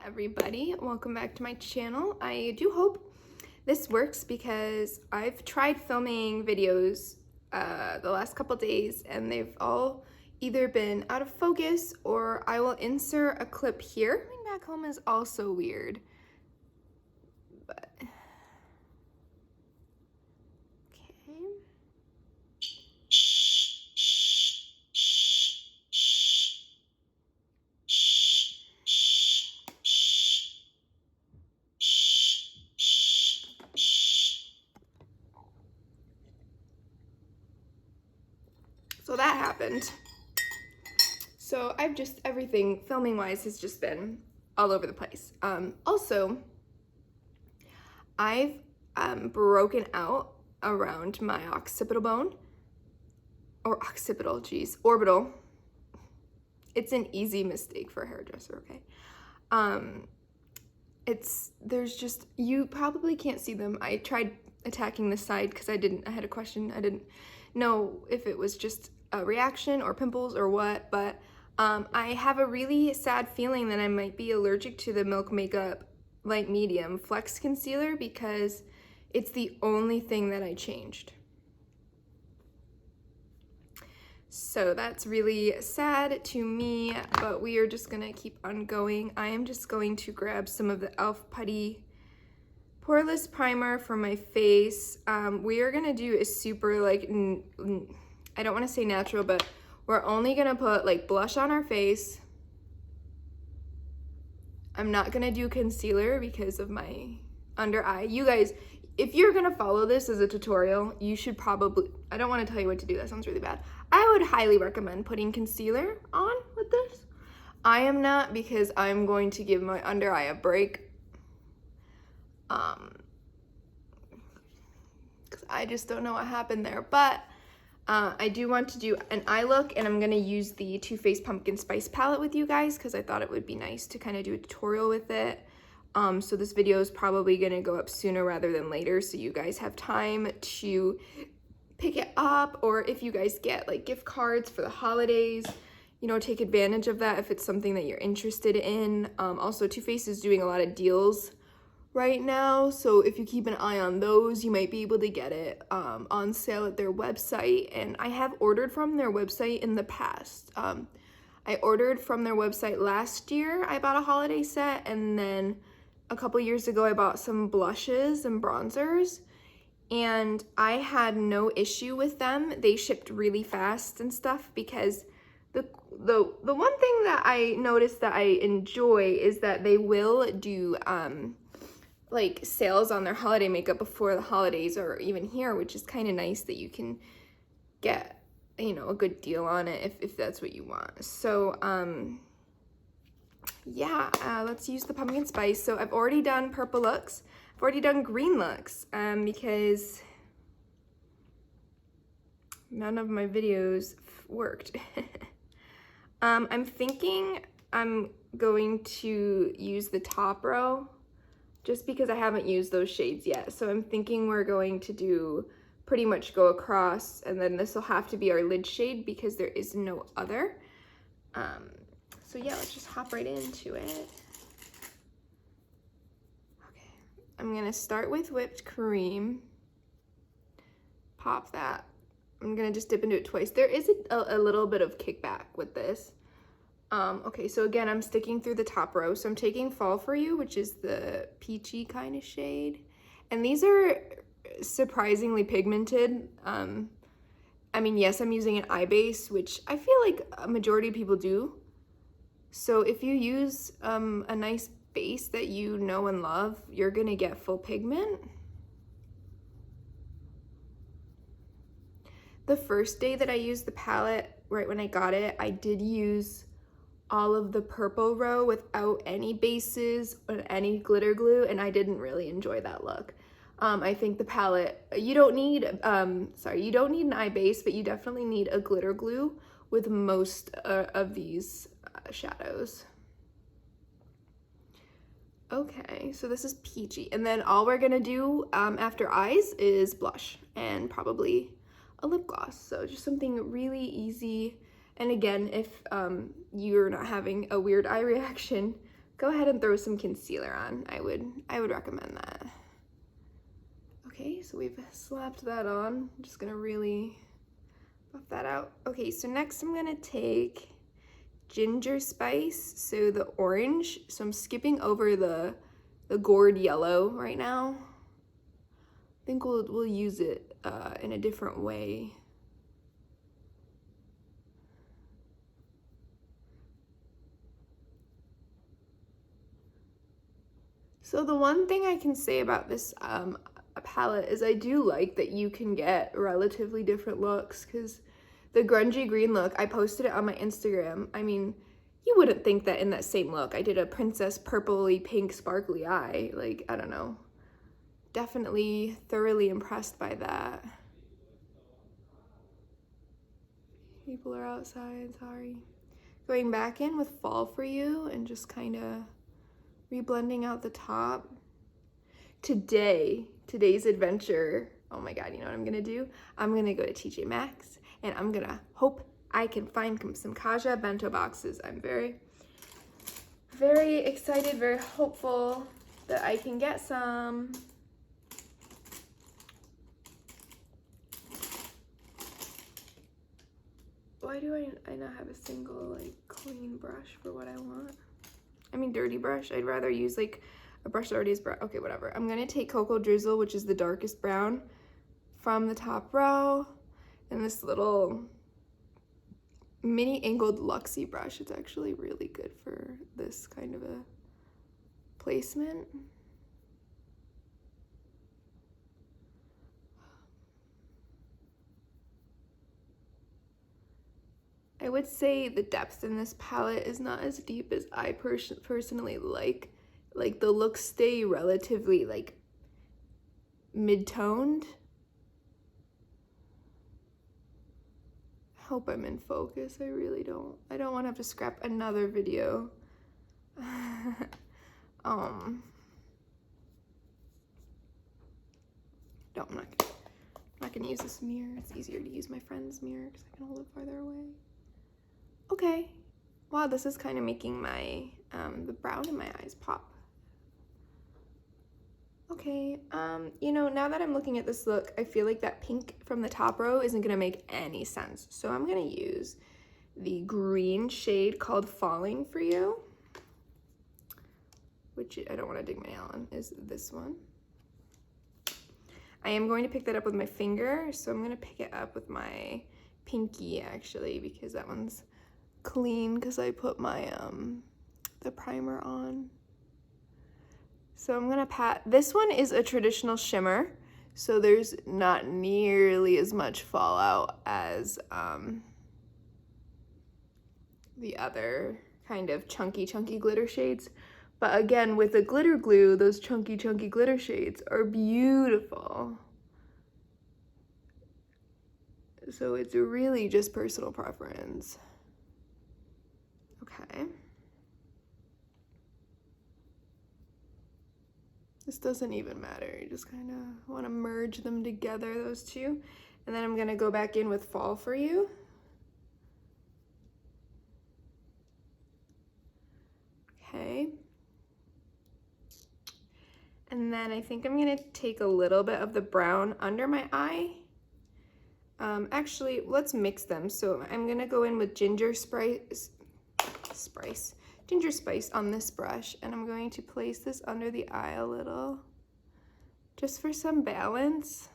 everybody, welcome back to my channel. I do hope this works because I've tried filming videos the last couple days and they've all either been out of focus or I will insert a clip here. Coming back home is also weird, but okay. So that happened. So I've just, everything filming wise has just been all over the place. Also, I've broken out around my occipital bone, or occipital, geez, orbital. It's an easy mistake for a hairdresser, okay? There's just, you probably can't see them. I tried attacking this side because I had a question. I didn't know if it was just a reaction or pimples or what, but I have a really sad feeling that I might be allergic to the Milk Makeup Light Medium Flex Concealer because it's the only thing that I changed. So that's really sad to me, but we are just gonna keep on going. I am just going to grab some of the e.l.f. Putty Poreless Primer for my face. We are gonna do a super, like, I don't wanna say natural, but we're only gonna put like blush on our face. I'm not gonna do concealer because of my under eye. You guys, if you're gonna follow this as a tutorial, you should probably, I don't wanna tell you what to do, that sounds really bad. I would highly recommend putting concealer on with this. I am not, because I'm going to give my under eye a break. Because I just don't know what happened there, but I do want to do an eye look, and I'm gonna use the Too Faced Pumpkin Spice palette with you guys because I thought it would be nice to kind of do a tutorial with it. So this video is probably gonna go up sooner rather than later, so you guys have time to pick it up, or if you guys get like gift cards for the holidays, you know, take advantage of that if it's something that you're interested in. Also, Too Faced is doing a lot of deals right now, so if you keep an eye on those, you might be able to get it on sale at their website. And I have ordered from their website in the past. I ordered from their website last year. I bought a holiday set, and then a couple years ago I bought some blushes and bronzers, and I had no issue with them. They shipped really fast and stuff because the one thing that I noticed that I enjoy is that they will do like sales on their holiday makeup before the holidays or even here, which is kind of nice that you can get, you know, a good deal on it if that's what you want. So yeah, let's use the pumpkin spice. So I've already done purple looks, I've already done green looks because none of my videos worked. I'm thinking I'm going to use the top row just because I haven't used those shades yet. So I'm thinking we're going to do pretty much go across, and then this will have to be our lid shade because there is no other. So yeah, let's just hop right into it. Okay, I'm gonna start with whipped cream. Pop that. I'm gonna just dip into it twice. There is a little bit of kickback with this. Okay, so again, I'm sticking through the top row. So I'm taking Fall For You, which is the peachy kind of shade. And these are surprisingly pigmented. I mean, yes, I'm using an eye base, which I feel like a majority of people do. So if you use a nice base that you know and love, you're gonna get full pigment. The first day that I used the palette, right when I got it, I did use all of the purple row without any bases or any glitter glue, and I didn't really enjoy that look. I think the palette, you don't need an eye base, but you definitely need a glitter glue with most of these shadows. Okay, so this is peachy, and then all we're gonna do after eyes is blush and probably a lip gloss. So just something really easy. And again, if you're not having a weird eye reaction, go ahead and throw some concealer on. I would recommend that. Okay, so we've slapped that on. I'm just gonna really buff that out. Okay, so next I'm gonna take ginger spice, so the orange. So I'm skipping over the gourd yellow right now. I think we'll use it in a different way. So the one thing I can say about this palette is I do like that you can get relatively different looks, because the grungy green look, I posted it on my Instagram. I mean, you wouldn't think that in that same look I did a princess purpley pink sparkly eye. Like, I don't know. Definitely thoroughly impressed by that. People are outside, sorry. Going back in with Fall For You and just kind of reblending out the top. Today's adventure, oh my god, you know what I'm gonna do? I'm gonna go to TJ Maxx and I'm gonna hope I can find some Kaja bento boxes. I'm very, very excited, very hopeful that I can get some. Why do I not have a single like clean brush for what I want? I mean, dirty brush. I'd rather use like a brush that already is brown. Okay, whatever. I'm gonna take Cocoa Drizzle, which is the darkest brown, from the top row, and this little mini angled Luxie brush. It's actually really good for this kind of a placement. I would say the depth in this palette is not as deep as I personally like. Like, the looks stay relatively like mid-toned. I hope I'm in focus. I really don't. I don't want to have to scrap another video. I'm not gonna use this mirror. It's easier to use my friend's mirror because I can hold it farther away. Okay. Wow, this is kind of making my the brown in my eyes pop. Okay, you know, now that I'm looking at this look, I feel like that pink from the top row isn't gonna make any sense. So I'm gonna use the green shade called Falling For You, which I don't wanna dig my nail on, is this one. I am going to pick that up with my finger, so I'm gonna pick it up with my pinky actually, because that one's clean because I put my, the primer on. So I'm gonna pat, this one is a traditional shimmer, so there's not nearly as much fallout as the other kind of chunky glitter shades. But again, with the glitter glue, those chunky glitter shades are beautiful. So it's really just personal preference. Okay. This doesn't even matter. You just kind of want to merge them together, those two. And then I'm going to go back in with Fall For You. Okay. And then I think I'm going to take a little bit of the brown under my eye. Actually, let's mix them. So I'm going to go in with ginger spice on this brush, and I'm going to place this under the eye a little, just for some balance.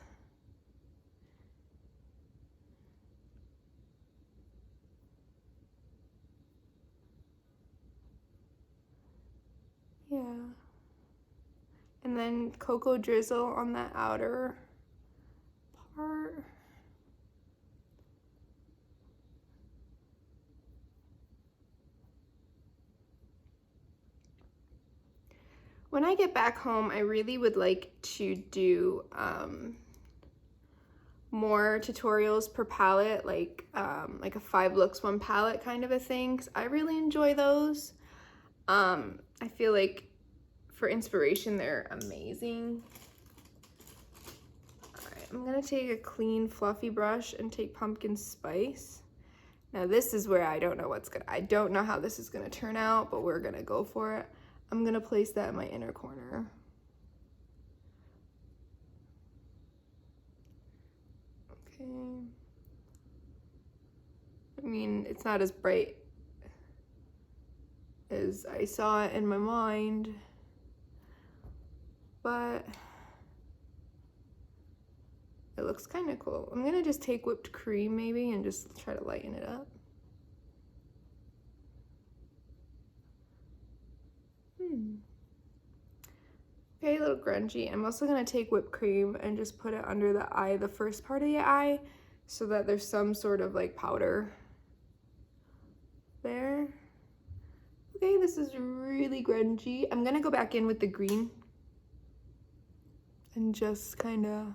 Yeah. And then Cocoa Drizzle on that outer part. When I get back home, I really would like to do more tutorials per palette, like a 5 looks 1 palette kind of a thing, 'cause I really enjoy those. I feel like for inspiration, they're amazing. All right, I'm gonna take a clean, fluffy brush and take Pumpkin Spice. Now this is where I don't know how this is gonna turn out, but we're gonna go for it. I'm gonna place that in my inner corner. Okay. I mean, it's not as bright as I saw it in my mind, but it looks kind of cool. I'm gonna just take whipped cream maybe and just try to lighten it up. Okay, a little grungy. I'm also gonna take whipped cream and just put it under the eye, the first part of the eye, so that there's some sort of like powder there. Okay, this is really grungy. I'm gonna go back in with the green and just kind of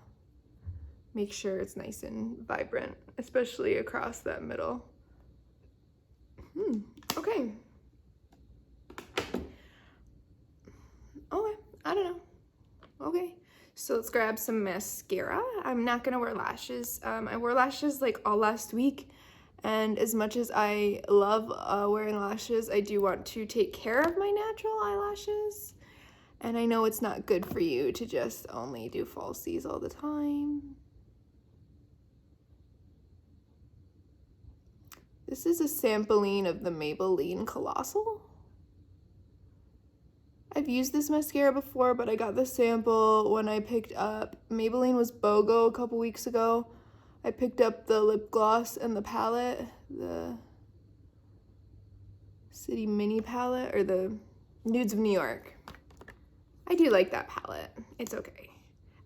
make sure it's nice and vibrant, especially across that middle. Okay. Okay, I don't know. Okay, so let's grab some mascara. I'm not gonna wear lashes. I wore lashes like all last week, and as much as I love wearing lashes, I do want to take care of my natural eyelashes. And I know it's not good for you to just only do falsies all the time. This is a sampling of the Maybelline Colossal. I've used this mascara before, but I got the sample when I picked up, Maybelline was BOGO a couple weeks ago. I picked up the lip gloss and the palette, the City Mini palette, or the Nudes of New York. I do like that palette. It's okay.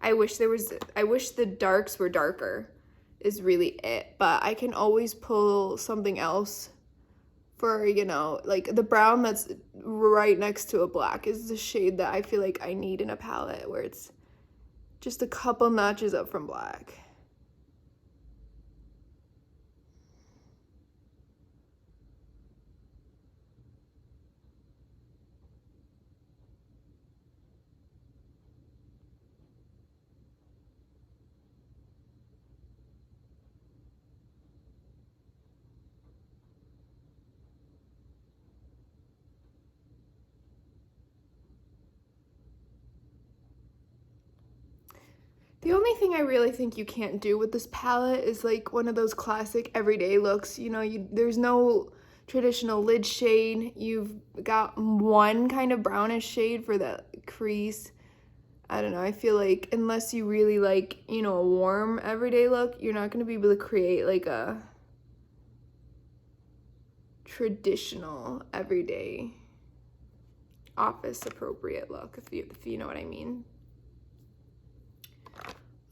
I wish the darks were darker is really it, but I can always pull something else for, you know, like the brown that's right next to a black is the shade that I feel like I need in a palette, where it's just a couple notches up from black. The only thing I really think you can't do with this palette is like one of those classic everyday looks. You know, there's no traditional lid shade. You've got one kind of brownish shade for the crease. I don't know, I feel like unless you really like, you know, a warm everyday look, you're not gonna be able to create like a traditional everyday office appropriate look, if you know what I mean.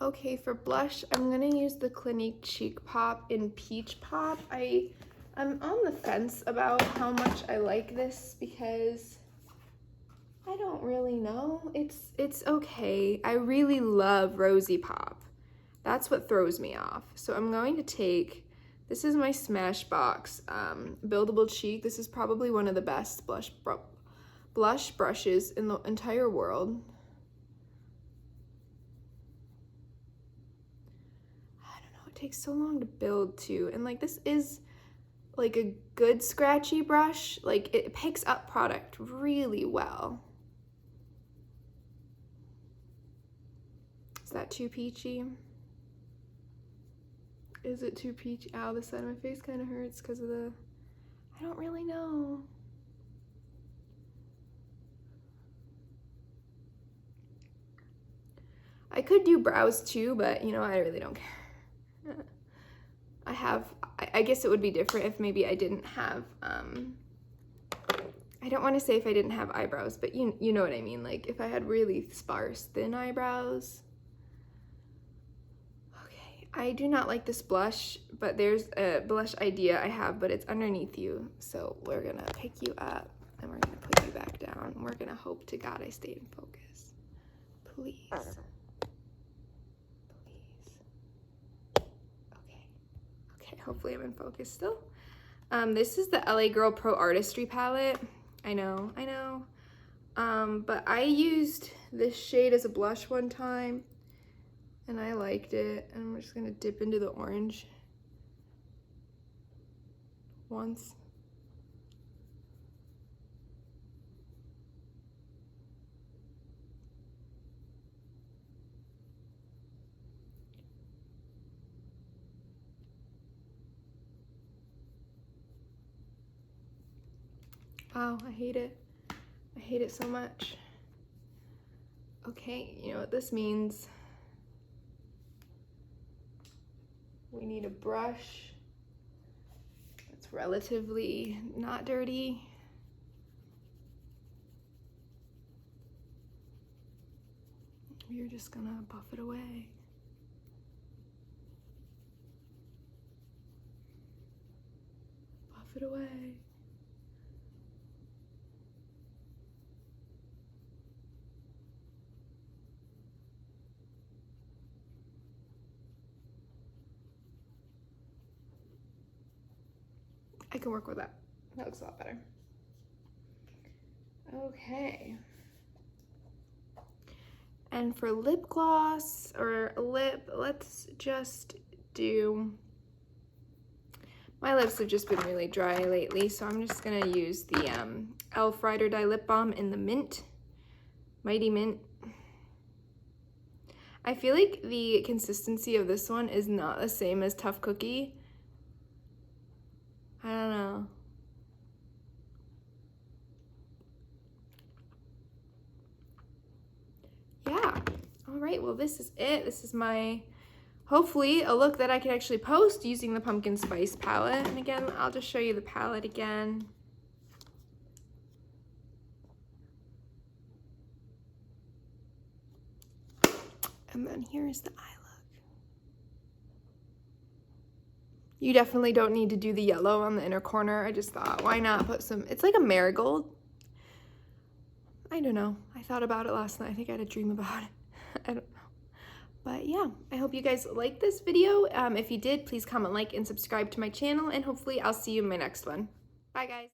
Okay, for blush, I'm gonna use the Clinique Cheek Pop in Peach Pop. I'm on the fence about how much I like this because I don't really know. It's okay. I really love Rosy Pop. That's what throws me off. So I'm going to take, this is my Smashbox Buildable Cheek. This is probably one of the best blush brushes in the entire world. Takes so long to build too, and like this is like a good scratchy brush, like it picks up product really well. Is that too peachy? Is it too peachy? Ow, the side of my face kind of hurts because of the, I don't really know. I could do brows too, but you know, I really don't care. I guess it would be different if maybe I didn't have, I don't want to say if I didn't have eyebrows, but you know what I mean, like if I had really sparse, thin eyebrows. Okay, I do not like this blush, but there's a blush idea I have, but it's underneath you, so we're gonna pick you up, and we're gonna put you back down, and we're gonna hope to God I stay in focus. Please. Hopefully I'm in focus still. This is the LA Girl Pro Artistry palette. I know. But I used this shade as a blush one time, and I liked it. And I'm just gonna dip into the orange once. Wow, I hate it. I hate it so much. Okay, you know what this means. We need a brush that's relatively not dirty. We're just gonna buff it away. Buff it away. I can work with that. That looks a lot better. Okay. And for lip gloss or lip, let's just do, my lips have just been really dry lately, so I'm just gonna use the e.l.f. Ride or Die Lip Balm in the Mint, Mighty Mint. I feel like the consistency of this one is not the same as Tough Cookie. I don't know. Yeah. All right, well, this is it. This is my, hopefully, a look that I can actually post using the pumpkin spice palette. And again, I'll just show you the palette again. And then here's the eye look. You definitely don't need to do the yellow on the inner corner. I just thought, why not put some, it's like a marigold. I don't know. I thought about it last night. I think I had a dream about it. I don't know. But yeah, I hope you guys liked this video. If you did, please comment, like, and subscribe to my channel, and hopefully I'll see you in my next one. Bye, guys.